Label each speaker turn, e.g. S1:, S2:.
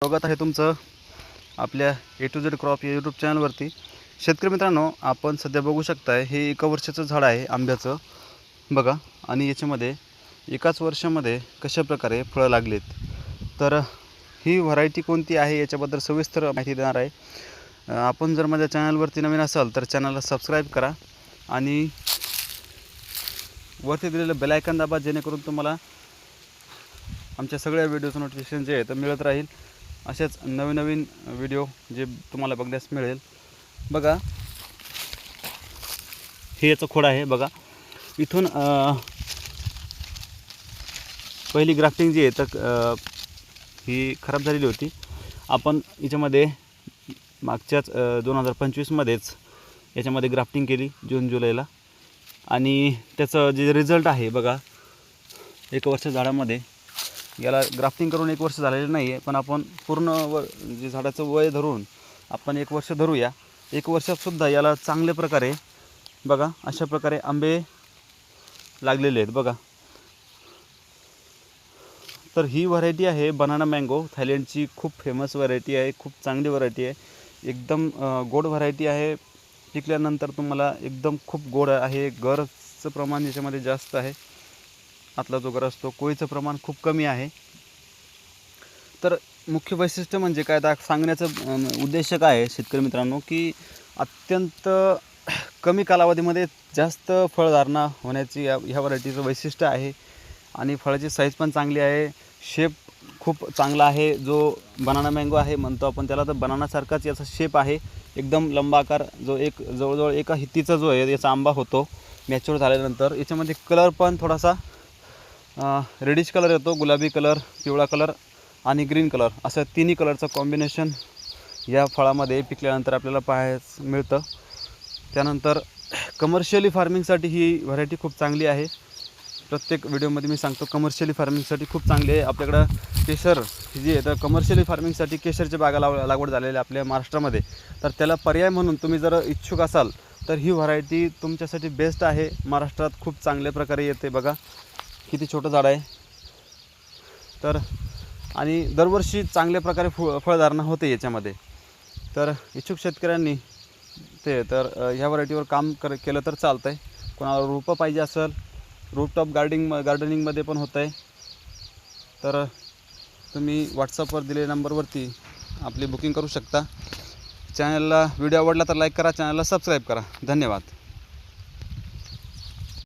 S1: स्वागत आहे तुमचं आपल्या A to Z क्रॉप या यूट्यूब चॅनलवरती। शेतकरी मित्रांनो, आपण सध्या बघू शकताय हे 1 वर्षाचं झाड आहे आंब्याचं बघा, आणि याच्यामध्ये एकाच वर्षामध्ये कशा प्रकारे फळं लागलेत। तर ही व्हरायटी कोणती आहे याच्याबद्दल सविस्तर माहिती देणार आहे। आपण जर माझ्या चॅनलवरती नवीन असाल तर चॅनलला सबस्क्राइब करा आणि वरती दिलेलं बेल आयकॉन दाबा, जेणेकरून तुम्हाला आमच्या सगळ्या व्हिडिओचं नोटिफिकेशन जे आहे तर मिळत राहील। असेच नवीन व्हिडिओ जे तुम्हाला बघण्यास मिळेल। बघा, हे याचं खोड आहे बघा, इथून पहिली ग्राफ्टिंग जी आहे तर ही खराब झालेली होती। आपण याच्यामध्ये मागच्याच 2025 मध्येच याच्यामध्ये ग्राफ्टिंग केली जून जुलैला, आणि त्याचं जे रिझल्ट आहे बघा, 1 वर्ष झाडामध्ये याला ग्राफ्टिंग करून 1 वर्ष झालेलं नाही आहे, पण आपण पूर्ण जे झाडाचं वय धरून आपण 1 वर्ष धरूया। 1 वर्षातसुद्धा याला चांगल्या प्रकारे बघा अशा प्रकारे आंबे लागलेले आहेत बघा। तर ही व्हरायटी आहे बनाना मँगो, थायलंडची खूप फेमस व्हरायटी आहे, खूप चांगली व्हरायटी आहे, एकदम गोड व्हरायटी आहे। पिकल्यानंतर तुम्हाला एकदम खूप गोड आहे, गरचं प्रमाण याच्यामध्ये जास्त आहे। आतला जो गर असतो कोळीचं प्रमाण खूप कमी आहे। तर मुख्य वैशिष्ट्य म्हणजे काय, तर सांगण्याचं उद्देश काय आहे शेतकरी मित्रांनो, की अत्यंत कमी कालावधीमध्ये जास्त फळधारणा होण्याची ह्या व्हरायटीचं वैशिष्ट्य आहे। आणि फळाची साईज पण चांगली आहे, शेप खूप चांगला आहे। जो बनाना मँगो आहे म्हणतो आपण त्याला, तर बनानासारखाच याचा शेप आहे, एकदम लंबा आकार, जो एक जवळजवळ एका हित्तीचा जो आहे याचा आंबा होतो मॅच्युअर झाल्यानंतर। याच्यामध्ये कलर पण थोडासा रेडिश कलर येतो, गुलाबी कलर, पिवळा कलर आणि ग्रीन कलर, असं तिन्ही कलरचं कॉम्बिनेशन या फळामध्ये पिकल्यानंतर आपल्याला पाहायला मिळतं। त्यानंतर कमर्शियली फार्मिंगसाठी ही व्हरायटी खूप चांगली आहे। प्रत्येक व्हिडिओमध्ये मी सांगतो कमर्शियली फार्मिंगसाठी खूप चांगली आहे। आपल्याकडं केशर जी आहे तर कमर्शियली फार्मिंगसाठी केशरच्या बागा लागवड झालेल्या आपल्या महाराष्ट्रामध्ये, तर त्याला पर्याय म्हणून तुम्ही जर इच्छुक असाल तर ही व्हरायटी तुमच्यासाठी बेस्ट आहे। महाराष्ट्रात खूप चांगल्या प्रकारे येते बघा, किती छोटं झाड आहे तर, आणि दरवर्षी चांगल्या प्रकारे फळधारणा होते याच्यामध्ये। तर इच्छुक शेतकऱ्यांनी ते तर ह्या व्हरायटीवर काम केलं तर चालतं आहे। कोणाला रोपं पाहिजे असेल, रूफटॉप गार्डनिंगमध्ये पण होतं आहे, तर तुम्ही व्हॉट्सअपवर दिलेल्या नंबरवरती आपली बुकिंग करू शकता। चॅनलला व्हिडिओ आवडला तर लाईक करा, चॅनलला सबस्क्राईब करा। धन्यवाद।